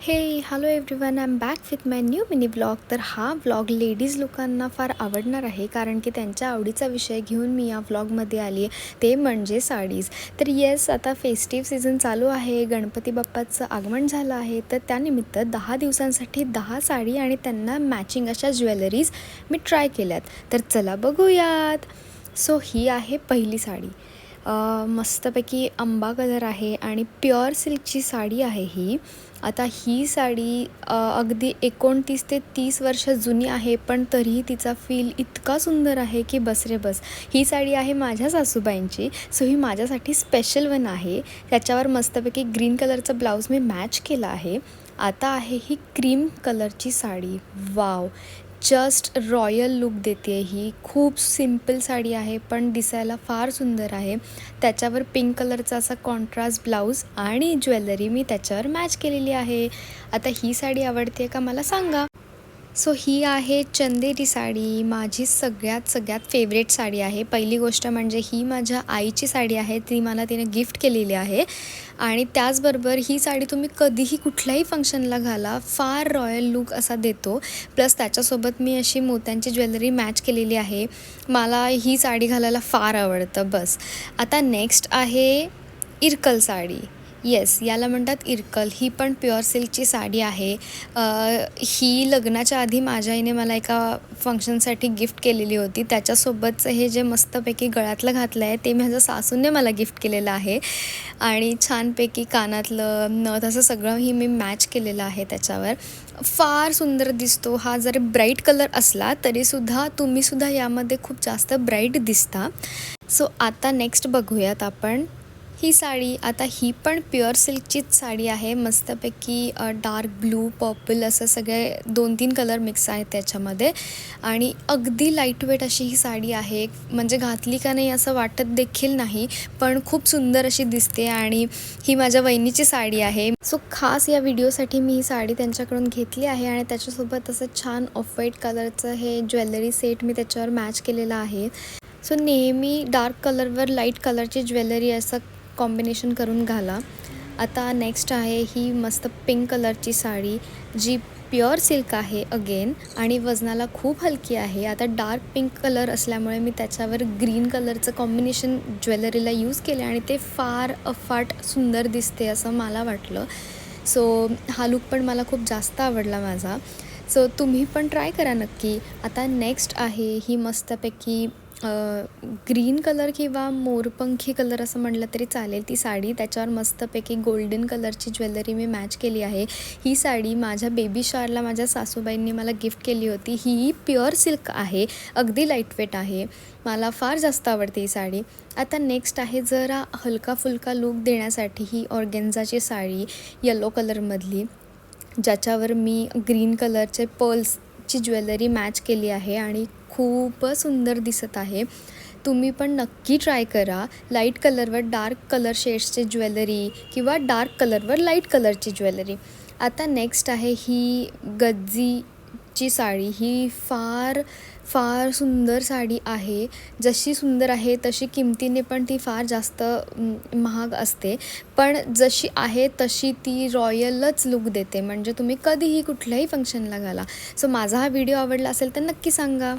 हे hello everyone, I am back with my new mini blog. तर हा vlog ladies लोकांना फार आवडणार आहे, कारण की त्यांच्या आवडीचा विषय घेऊन मी या व्लॉगमध्ये आली आहे, ते म्हणजे साडीज. तर येस, आता फेस्टिव्ह सीझन चालू आहे, गणपती बाप्पाचं आगमन झालं आहे. तर त्यानिमित्त 10 दिवसांसाठी 10 साडी आणि त्यांना मॅचिंग अशा ज्वेलरीज मी ट्राय केल्यात. तर चला बघूयात. सो ही आहे पहिली साडी. मस्तपैकी आंबा कलर आहे आणि प्युअर सिल्कची साडी आहे ही. आता ही साडी अगदी 29 ते 30 वर्ष जुनी आहे, पण तरीही तिचा फील इतका सुंदर आहे की बस रे बस. ही साडी आहे माझ्या सासूबाईंची, सो ही माझ्यासाठी स्पेशल वन आहे. त्याच्यावर मस्तपैकी ग्रीन कलरचा ब्लाऊज मी मॅच केला आहे. आता आहे ही क्रीम कलरची sari. Wow, just royal look देते ही. खूप सिम्पल साडी आहे, पण दिसायला फार सुंदर आहे. त्याच्यावर पिंक कलरचा असा कॉन्ट्रास्ट ब्लाऊज आणि ज्वेलरी मी त्याच्यावर मॅच केलेली आहे. आता ही साडी आवडते का मला सांगा. सो ही आहे चंदेरी साडी. माझी सगळ्यात फेवरेट साडी आहे. पहिली गोष्ट म्हणजे ही माझ्या आईची साडी आहे, ती मला तिने गिफ्ट केलेली आहे. आणि त्याचबरोबर ही साडी तुम्ही कधीही कुठल्याही फंक्शनला घाला, फार रॉयल लुक असा देतो. प्लस त्याच्यासोबत मी अशी मोत्यांची ज्वेलरी मॅच केलेली आहे. मला ही साडी घालायला फार आवडतं बस. आता नेक्स्ट आहे इरकल साडी. येस, याला म्हणतात इरकल. ही पण प्युअर सिल्कची साडी आहे. ही लग्नाच्या आधी माझ्या आईने मला एका फंक्शनसाठी गिफ्ट केलेली होती. त्याच्यासोबतचं हे जे मस्तपैकी गळ्यातलं घातलं आहे ते माझ्या सासूने मला गिफ्ट केलेलं आहे. आणि छानपैकी कानातलं नथ असं सगळंही मी मॅच केलेलं आहे त्याच्यावर. फार सुंदर दिसतो हा. जरी ब्राईट कलर असला तरीसुद्धा तुम्हीसुद्धा यामध्ये खूप जास्त ब्राईट दिसता. सो आता नेक्स्ट बघूयात आपण ही साडी. आता ही पण प्युअर सिल्कचीच साडी आहे. मस्तपैकी डार्क ब्लू, पर्पल असं सगळे 2-3 कलर मिक्स आहेत त्याच्यामध्ये. आणि अगदी लाईटवेट अशी ही साडी आहे. म्हणजे घातली का नाही असं वाटत देखील नाही, पण खूप सुंदर अशी दिसते. आणि ही माझ्या वहिनीची साडी आहे. सो खास या व्हिडिओसाठी मी ही साडी त्यांच्याकडून घेतली आहे. आणि त्याच्यासोबत असं छान ऑफ व्हाईट कलरचं हे ज्वेलरी सेट मी त्याच्यावर मॅच केलेलं आहे. सो नेहमी डार्क कलरवर लाईट कलरची ज्वेलरी असं कॉम्बिनेशन करून घाला. आता नेक्स्ट आहे ही मस्त पिंक कलरची साडी, जी प्युअर सिल्क आहे अगेन आणि वजनाला खूप हलकी आहे. आता डार्क पिंक कलर असल्यामुळे मी त्याच्यावर ग्रीन कलरचं कॉम्बिनेशन ज्वेलरीला यूज केले आणि ते फार अफाट सुंदर दिसते असं मला वाटलं. सो हा लुक पण मला खूप जास्त आवडला माझा. सो तुम्ही पण ट्राय करा नक्की. आता नेक्स्ट आहे ही मस्तपैकी ग्रीन कलर किंवा मोरपंखी कलर असं म्हटलं तरी चालेल ती साडी. त्याच्यावर मस्तपैकी गोल्डन कलरची ज्वेलरी मी मॅच केली आहे. ही साडी माझ्या बेबी शॉवरला माझ्या सासूबाईंनी मला गिफ्ट केली होती. ही प्युअर सिल्क आहे, अगदी लाईटवेट आहे. मला फार जास्त आवडते ही साडी. आता नेक्स्ट आहे जरा हलका फुलका लूक देण्यासाठी ही ऑर्गेन्झाची साडी येलो कलरमधली, ज्याच्यावर मी ग्रीन कलरचे पर्ल्सची ज्वेलरी मॅच केली आहे आणि खूपच सुंदर दिसत आहे. तुम्ही पण नक्की ट्राय करा. लाईट कलरवर डार्क कलर शेड्सची ज्वेलरी किंवा डार्क कलरवर लाईट कलरची ज्वेलरी. आता नेक्स्ट आहे ही गज्जीची साडी. ही फार सुंदर साडी आहे. जशी सुंदर आहे तशी किमतीने पण ती फार जास्त महाग असते, पण जशी आहे तशी ती रॉयलच लुक देते. म्हणजे तुम्ही कधीही कुठल्याही फंक्शनला घाला. सो माझा हा व्हिडिओ आवडला असेल तर नक्की सांगा.